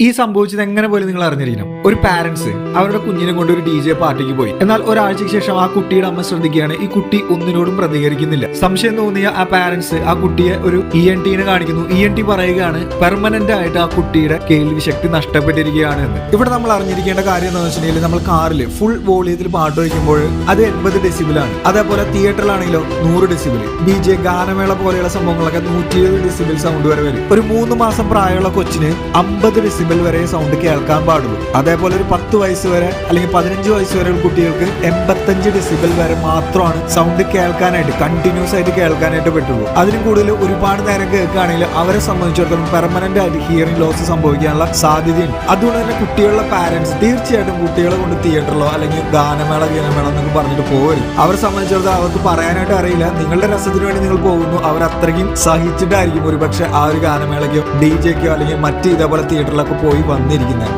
ഈ സംഭവിച്ചത് എങ്ങനെ പോലും നിങ്ങൾ അറിഞ്ഞിരിക്കണം. ഒരു പാരന്റ്സ് അവരുടെ കുഞ്ഞിനെ കൊണ്ട് ഒരു DJ പാർട്ടിക്ക് പോയി. എന്നാൽ ഒരാഴ്ചയ്ക്ക് ശേഷം ആ കുട്ടിയുടെ അമ്മ ശ്രദ്ധിക്കുകയാണ് ഈ കുട്ടി ഒന്നിനോടും പ്രതികരിക്കുന്നില്ല. സംശയം തോന്നിയ ആ പാരന്റ്സ് ആ കുട്ടിയെ ഒരു ENT കാണിക്കുന്നു. ENT പറയുകയാണ് പെർമനന്റ് ആയിട്ട് ആ കുട്ടിയുടെ കേൾവി ശക്തി നഷ്ടപ്പെട്ടിരിക്കുകയാണ് എന്ന്. ഇവിടെ നമ്മൾ അറിഞ്ഞിരിക്കേണ്ട കാര്യം എന്താണെന്ന് വെച്ചിട്ടുണ്ടെങ്കിൽ നമ്മൾ കാറിൽ ഫുൾ വോളിയത്തിൽ പാട്ട് വയ്ക്കുമ്പോൾ അത് 80 ഡെസിബിലാണ്. അതേപോലെ തിയേറ്ററിലാണെങ്കിലോ 100 ഡെസിബിൾ. DJ ഗാനമേള പോലെയുള്ള സംഭവങ്ങളൊക്കെ 120 ഡെസിബിൾ സൗണ്ട് വരെ വരും. ഒരു 3 മാസം പ്രായമുള്ള കൊച്ചിന് 50 ഡെസിബിൾ വരെ സൗണ്ട് കേൾക്കാൻ പാടുള്ളൂ. അതേപോലെ ഒരു 10 വയസ്സ് വരെ അല്ലെങ്കിൽ 15 വയസ്സ് വരെ കുട്ടികൾക്ക് 85 ഡെസിബിൾ വരെ മാത്രമാണ് സൗണ്ട് കേൾക്കാനായിട്ട് കണ്ടിന്യൂസ് ആയിട്ട് കേൾക്കാനായിട്ട് പറ്റുള്ളൂ. അതിനും കൂടുതൽ ഒരുപാട് നേരം കേൾക്കുകയാണെങ്കിൽ അവരെ സംബന്ധിച്ചിടത്തോളം പെർമനന്റ് ആയിട്ട് ഹിയറിംഗ് ലോസ് സംഭവിക്കാനുള്ള സാധ്യതയുണ്ട്. അതുകൊണ്ട് തന്നെ കുട്ടികളുടെ പാരന്റ്സ് തീർച്ചയായിട്ടും കുട്ടികളെ കൊണ്ട് തിയേറ്ററിലോ അല്ലെങ്കിൽ ഗാനമേള എന്നൊക്കെ പറഞ്ഞിട്ട് പോകരുത്. അവരെ സംബന്ധിച്ചിടത്തോളം അവർക്ക് പറയാനായിട്ട് അറിയില്ല. നിങ്ങളുടെ രസത്തിന് വേണ്ടി നിങ്ങൾ പോകുന്നു. അവർ അത്രയ്ക്കും സഹിച്ചിട്ടായിരിക്കും ഒരുപക്ഷെ ആ ഒരു ഗാനമേളയ്ക്കോ DJക്കോ അല്ലെങ്കിൽ മറ്റ് ഇതേപോലെ തിയേറ്ററിലൊക്കെ പോയി വന്നിരിക്കുന്നത്.